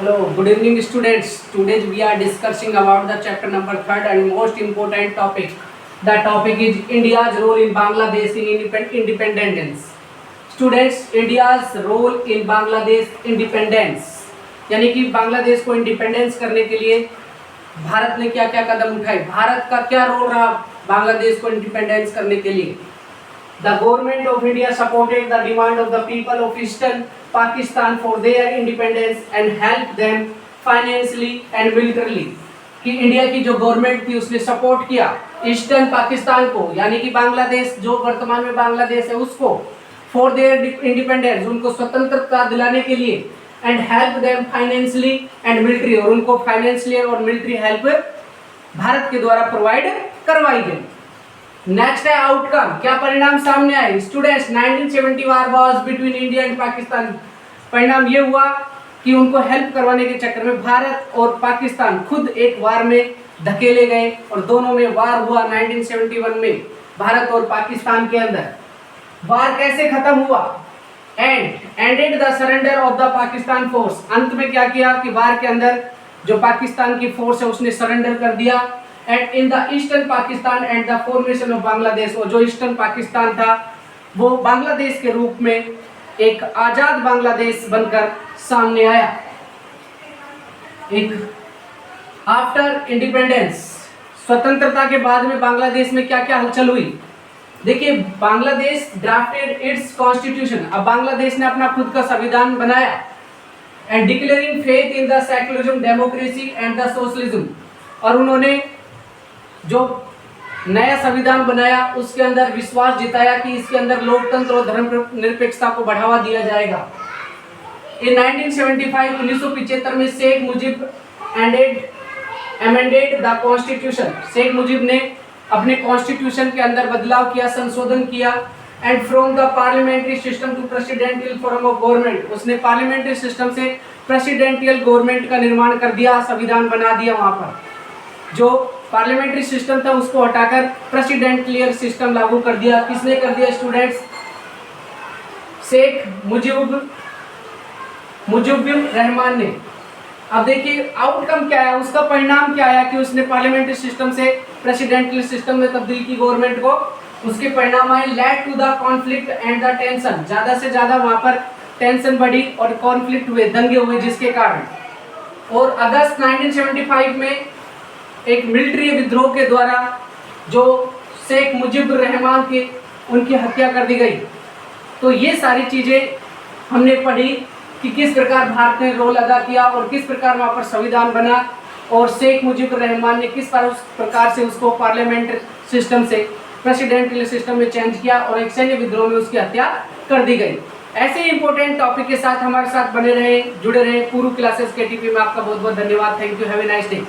Hello, good evening students. Today we are discussing about the chapter number 3rd and most important topic. The topic is India's role in Bangladesh in independence. Students, India's role in Bangladesh independence. यानी कि बांग्लादेश को independence करने के लिए भारत ने क्या क्या कदम उठाए, भारत का क्या रोल रहा बांग्लादेश को इंडिपेंडेंस करने के लिए. The government of India supported the demand of the people of Eastern Pakistan for their independence and helped them financially and militarily. कि इंडिया की जो गवर्नमेंट थी उसने सपोर्ट किया ईस्टर्न पाकिस्तान को, यानी कि बांग्लादेश जो वर्तमान में बांग्लादेश है उसको, फॉर देयर इंडिपेंडेंस, उनको स्वतंत्रता दिलाने के लिए, and help them financially and military, और उनको फाइनेंशियली और मिलिट्री हेल्प भारत के द्वारा प्रोवाइड करवाई गई. नेक्स्ट है आउटकम, क्या परिणाम सामने आए. Students, 1970 war was between India and Pakistan. परिणाम ये हुआ कि उनको हेल्प करवाने के चक्कर में भारत और पाकिस्तान खुद एक वार में धकेले गए और दोनों में वार हुआ 1971 में भारत और पाकिस्तान के अंदर. वार कैसे खत्म हुआ? Ended the surrender of the Pakistan force. अंत में क्या किया कि वार के अंदर जो पाकिस्तान की फोर्स है उसने सरेंडर कर दिया. And in the eastern Pakistan and the formation of Bangladesh, और जो ईस्टर्न पाकिस्तान था वो बांग्लादेश के रूप में एक आजाद बांग्लादेश बनकर सामने आया. एक आफ्टर इंडिपेंडेंस, स्वतंत्रता के बाद में बांग्लादेश में क्या क्या हलचल हुई. देखिए, बांग्लादेश ड्राफ्टेड इट्स कॉन्स्टिट्यूशन. अब बांग्लादेश ने अपना खुद का संविधान बनाया. And declaring faith in the secularism, democracy and the socialism, और उन्होंने जो नया संविधान बनाया उसके अंदर विश्वास जताया कि इसके अंदर लोकतंत्र और धर्मनिरपेक्षता को बढ़ावा दिया जाएगा. इन 1975 में Sheikh Mujib amended the constitution. Sheikh Mujib ने अपने कॉन्स्टिट्यूशन के अंदर बदलाव किया, संशोधन किया. And from the parliamentary system to presidential form of government, उसने पार्लियामेंट्री सिस्टम से प्रेसिडेंशियल गवर्नमेंट का निर्माण कर दिया, संविधान बना दिया. वहाँ पर जो पार्लियामेंट्री सिस्टम था उसको हटाकर प्रेसिडेंशियल सिस्टम लागू कर दिया. किसने कर दिया स्टूडेंट्स? शेख मुजीबुर रहमान ने. अब देखिए आउटकम क्या है, उसका परिणाम क्या आया कि उसने पार्लियामेंट्री सिस्टम से प्रेसिडेंशियल सिस्टम में तब्दील की गवर्नमेंट को. उसके परिणाम आए led to the conflict and the tension. ज़्यादा से ज़्यादा वहाँ पर टेंशन बढ़ी और कॉन्फ्लिक्ट हुए, दंगे हुए, जिसके कारण. और अगस्त 1975 में एक मिलिट्री विद्रोह के द्वारा जो शेख मुजीबुर रहमान थे उनकी हत्या कर दी गई. तो ये सारी चीज़ें हमने पढ़ी कि किस प्रकार भारत ने रोल अदा किया और किस प्रकार वहाँ पर संविधान बना, और शेख मुजीबुर रहमान ने किस प्रकार से उसको पार्लियामेंट सिस्टम से प्रेसिडेंशियल सिस्टम में चेंज किया और एक सैन्य विद्रोह में उसकी हत्या कर दी गई. ऐसे ही इंपॉर्टेंट टॉपिक के साथ हमारे साथ बने रहे, जुड़े रहे. पूर्व क्लासेस के टीपी में आपका बहुत बहुत धन्यवाद. Thank you. Have a nice day.